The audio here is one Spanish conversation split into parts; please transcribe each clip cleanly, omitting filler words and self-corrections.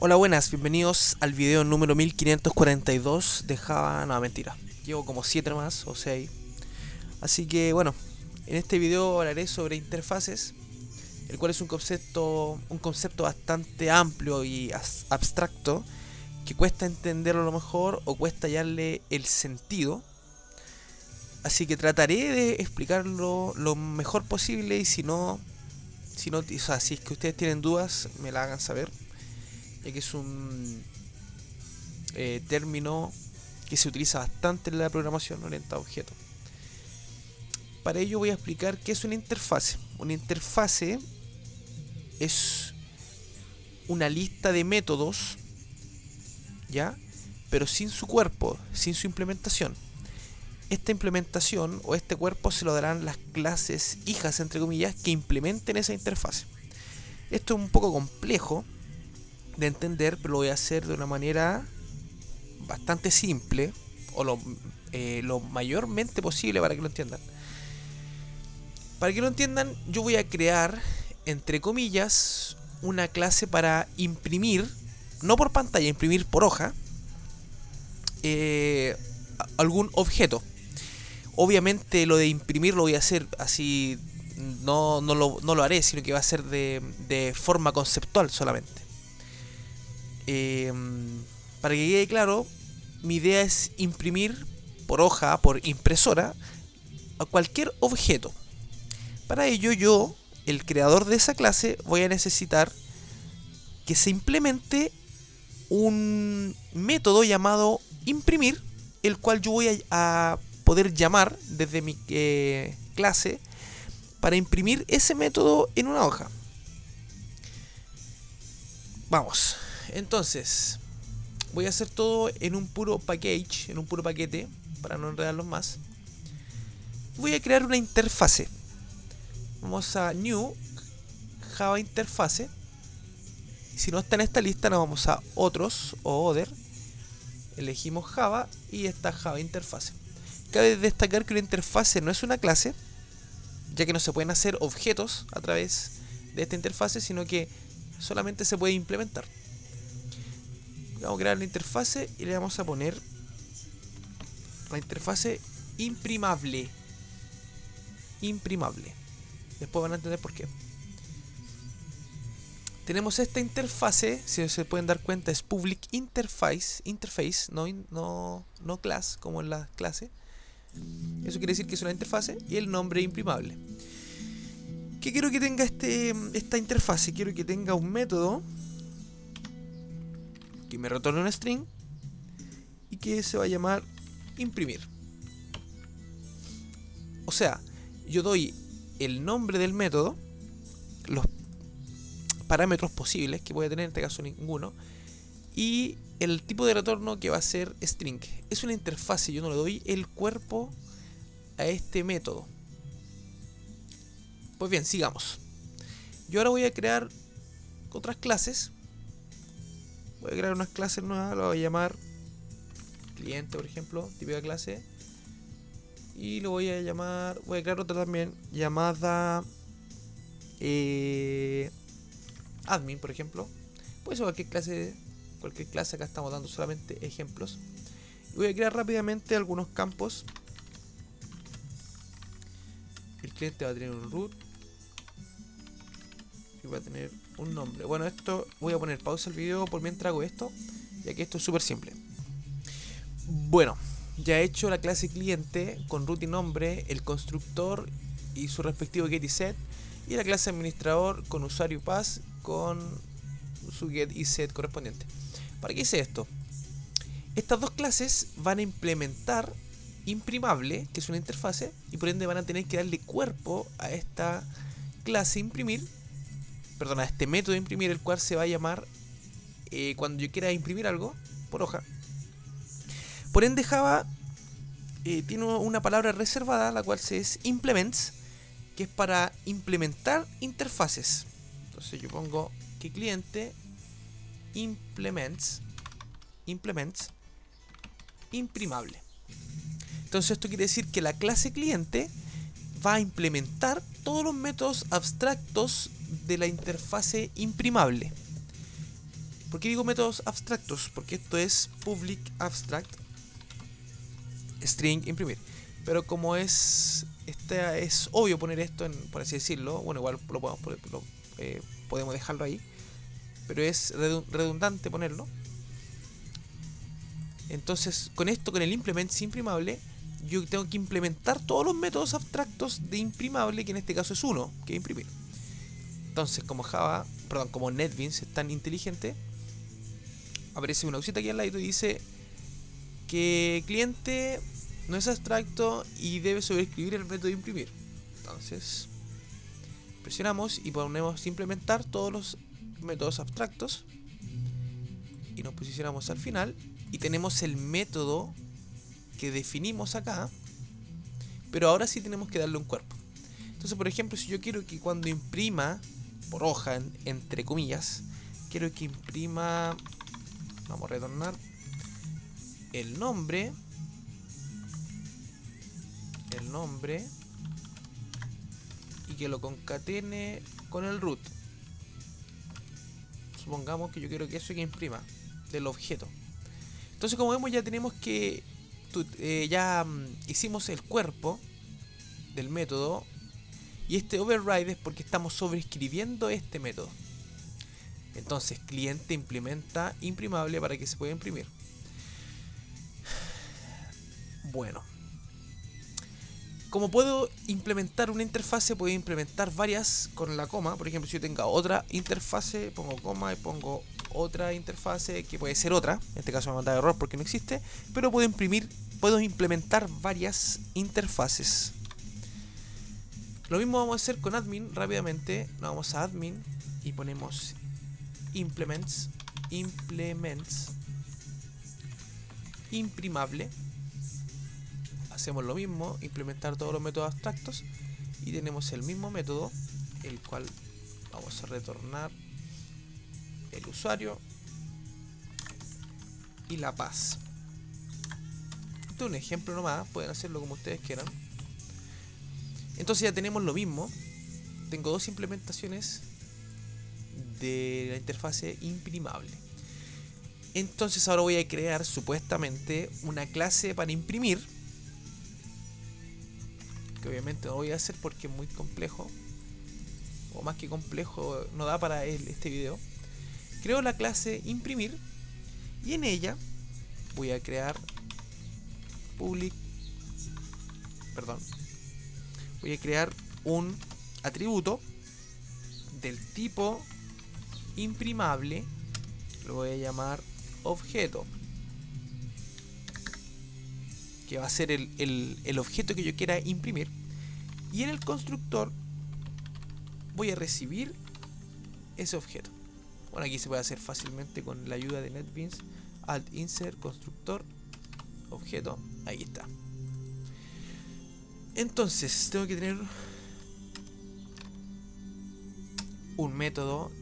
Hola, buenas, bienvenidos al video número 1542 de Java. No, mentira, llevo como 7 más o 6. Así que bueno, en este video hablaré sobre interfaces, el cual es un concepto bastante amplio y abstracto, que cuesta entenderlo a lo mejor o cuesta hallarle el sentido. Así que trataré de explicarlo lo mejor posible, y si es que ustedes tienen dudas, me la hagan saber, ya que es un término que se utiliza bastante en la programación orientada a objetos. Para ello voy a explicar qué es una interfase. Una interfase es una lista de métodos, ¿ya? Pero sin su cuerpo, sin su implementación. Esta implementación o este cuerpo se lo darán las clases hijas, entre comillas, que implementen esa interfase. Esto es un poco complejo de entender, pero lo voy a hacer de una manera bastante simple, o lo mayormente posible para que lo entiendan. Para que lo entiendan, yo voy a crear, entre comillas, una clase para imprimir, no por pantalla, imprimir por hoja, algún objeto. Obviamente lo de imprimir lo voy a hacer así, no lo haré, sino que va a ser de forma conceptual solamente. Eh, para que quede claro, mi idea es imprimir por hoja, por impresora, a cualquier objeto. Para ello yo, el creador de esa clase, voy a necesitar que se implemente un método llamado imprimir, el cual yo voy a poder llamar desde mi clase para imprimir ese método en una hoja. Vamos, entonces voy a hacer todo en un puro package, en un puro paquete, para no enredarlos más. Voy a crear una interfase. Vamos a New Java Interface. Si no está en esta lista, nos vamos a Otros o Other. Elegimos Java y está Java Interface. Cabe destacar que una interfase no es una clase, ya que no se pueden hacer objetos a través de esta interfase, sino que solamente se puede implementar. Vamos a crear la interfase y le vamos a poner la interfase imprimable. Imprimable. Después van a entender por qué. Tenemos esta interfase, si se pueden dar cuenta, es public interface, no class, como en la clase. Eso quiere decir que es una interfase y el nombre imprimable. ¿Qué quiero que tenga esta interfase? Quiero que tenga un método que me retorne un string y que se va a llamar imprimir. O sea, yo doy el nombre del método, los parámetros posibles, que puede tener en este caso ninguno, y el tipo de retorno, que va a ser string. Es una interfase, yo no le doy el cuerpo a este método. Pues bien, sigamos. Yo ahora voy a crear otras clases. Voy a crear unas clases nuevas, la voy a llamar cliente, por ejemplo, típica clase. Y lo voy a crear otra también llamada admin, por ejemplo. Puede ser cualquier clase, acá estamos dando solamente ejemplos. Y voy a crear rápidamente algunos campos. El cliente va a tener un root y va a tener un nombre. Bueno, esto voy a poner pausa el video por mientras hago esto, ya que esto es súper simple. Bueno, ya he hecho la clase cliente con root y nombre, el constructor y su respectivo get y set, y la clase administrador con usuario y pass con su get y set correspondiente. ¿Para qué hice esto? Estas dos clases van a implementar imprimable, que es una interfase, y por ende van a tener que darle cuerpo a esta clase imprimir, perdón, a este método imprimir, el cual se va a llamar cuando yo quiera imprimir algo por hoja. Por ende, Java tiene una palabra reservada, la cual es implements, que es para implementar interfaces. Entonces yo pongo que cliente implements imprimable. Entonces esto quiere decir que la clase cliente va a implementar todos los métodos abstractos de la interfase imprimable. ¿Por qué digo métodos abstractos? Porque esto es public abstract string imprimir. Pero como es obvio poner esto en, por así decirlo, bueno, igual lo podemos podemos dejarlo ahí, pero es redundante ponerlo. Entonces, con esto, con el implement imprimable, yo tengo que implementar todos los métodos abstractos de imprimable, que en este caso es uno, que es imprimir. Entonces, como NetBeans es tan inteligente, aparece una cosita aquí al lado y dice que cliente no es abstracto y debe sobreescribir el método de imprimir. Entonces, presionamos y ponemos implementar todos los métodos abstractos y nos posicionamos al final y tenemos el método que definimos acá, pero ahora sí tenemos que darle un cuerpo. Entonces, por ejemplo, si yo quiero que cuando imprima por hoja, entre comillas, quiero que imprima, vamos a retornar el nombre y que lo concatene con el root. Supongamos que yo quiero que eso que imprima del objeto. Entonces, como vemos, ya tenemos que hicimos el cuerpo del método, y este override es porque estamos sobreescribiendo este método. Entonces, cliente implementa imprimable para que se pueda imprimir. Bueno, como puedo implementar una interfase, puedo implementar varias con la coma. Por ejemplo, si yo tengo otra interfase, pongo coma y pongo otra interfase que puede ser otra. En este caso me manda error porque no existe, pero puedo implementar varias interfaces. Lo mismo vamos a hacer con admin rápidamente. Nos vamos a admin y ponemos implements imprimable. Hacemos lo mismo, implementar todos los métodos abstractos y tenemos el mismo método, el cual vamos a retornar el usuario y la paz. Este es un ejemplo nomás, pueden hacerlo como ustedes quieran. Entonces ya tenemos lo mismo. Tengo dos implementaciones de la interfase imprimable. Entonces ahora voy a crear supuestamente una clase para imprimir, que obviamente no voy a hacer porque es muy complejo, o más que complejo, no da para este video. Creo la clase imprimir y en ella voy a crear voy a crear un atributo del tipo imprimable, lo voy a llamar objeto, que va a ser el objeto que yo quiera imprimir, y en el constructor voy a recibir ese objeto. Bueno, aquí se puede hacer fácilmente con la ayuda de NetBeans. Alt insert constructor objeto, ahí está. Entonces tengo que tener un método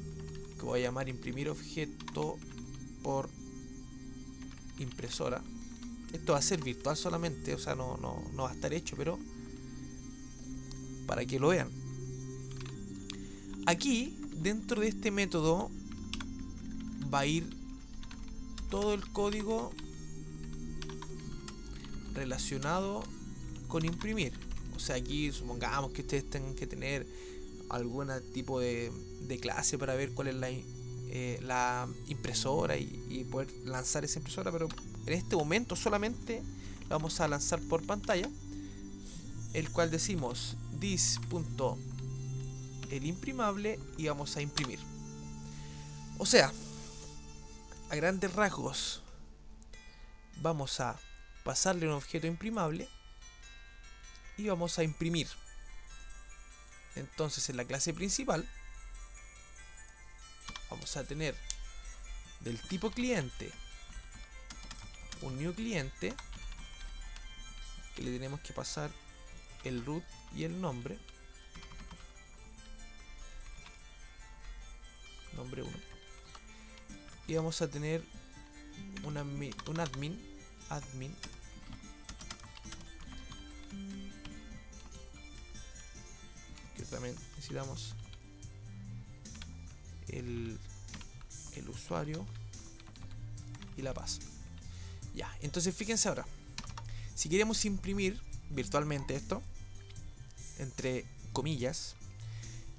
que voy a llamar imprimir objeto por impresora. Esto va a ser virtual solamente, o sea, no va a estar hecho, pero para que lo vean. Aquí, dentro de este método, va a ir todo el código relacionado con imprimir. O sea, aquí supongamos que ustedes tengan que tener algún tipo de clase para ver cuál es la impresora y poder lanzar esa impresora, pero en este momento solamente vamos a lanzar por pantalla, el cual decimos this.el imprimable y vamos a imprimir. O sea, a grandes rasgos vamos a pasarle un objeto imprimable y vamos a imprimir. Entonces en la clase principal vamos a tener del tipo cliente un new cliente que le tenemos que pasar el root y el nombre 1, y vamos a tener un admin que también necesitamos el usuario y La Paz. Ya, entonces fíjense ahora. Si queremos imprimir virtualmente esto, entre comillas,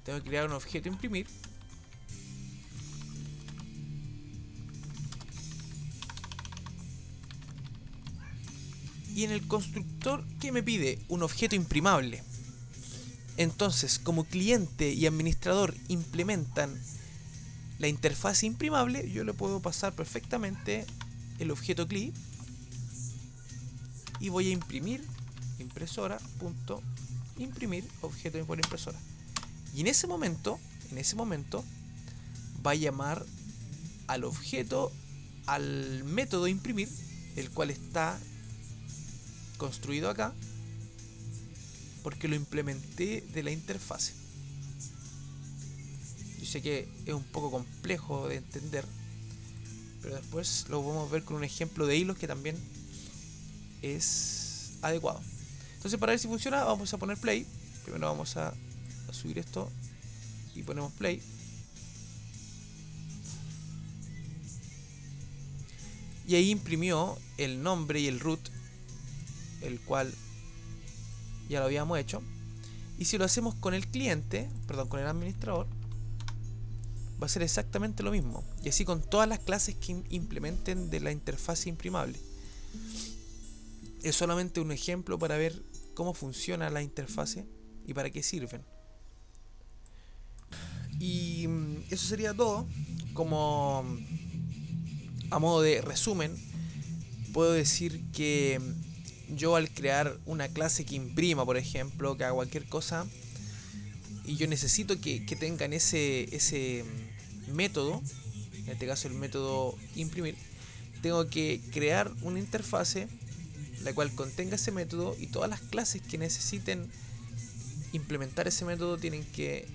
tengo que crear un objeto imprimir. Y en el constructor, ¿qué me pide? Un objeto imprimable. Entonces, como cliente y administrador implementan la interfaz imprimable, yo le puedo pasar perfectamente el objeto CLI y voy a imprimir impresora.imprimir objeto por impresora. Y en ese momento va a llamar al objeto, al método imprimir, el cual está construido acá, porque lo implementé de la interfase. Yo sé que es un poco complejo de entender, pero después lo podemos ver con un ejemplo de hilos que también es adecuado. Entonces, para ver si funciona, vamos a poner play. Primero vamos a subir esto y ponemos play. Y ahí imprimió el nombre y el root, el cual ya lo habíamos hecho. Y si lo hacemos con el cliente, perdón, con el administrador, va a ser exactamente lo mismo. Y así con todas las clases que implementen de la interfaz imprimable. Es solamente un ejemplo para ver cómo funciona la interfase y para qué sirven. Y eso sería todo. Como a modo de resumen, puedo decir que yo, al crear una clase que imprima, por ejemplo, que haga cualquier cosa, y yo necesito que tengan ese método, en este caso el método imprimir, tengo que crear una interfase la cual contenga ese método, y todas las clases que necesiten implementar ese método tienen que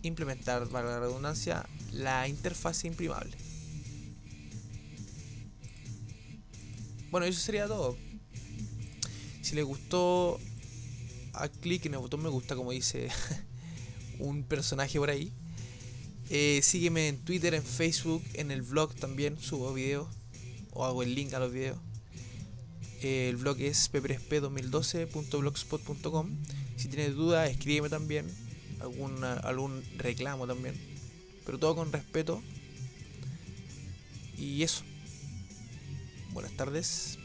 implementar, para la redundancia, la interfase imprimable. Bueno, eso sería todo. Si les gustó, haz clic en el botón me gusta, como dice un personaje por ahí. Sígueme en Twitter, en Facebook, en el blog también subo videos o hago el link a los videos. El blog es pepresp2012.blogspot.com. Si tienes dudas, escríbeme también. Algún reclamo también. Pero todo con respeto. Y eso. Buenas tardes.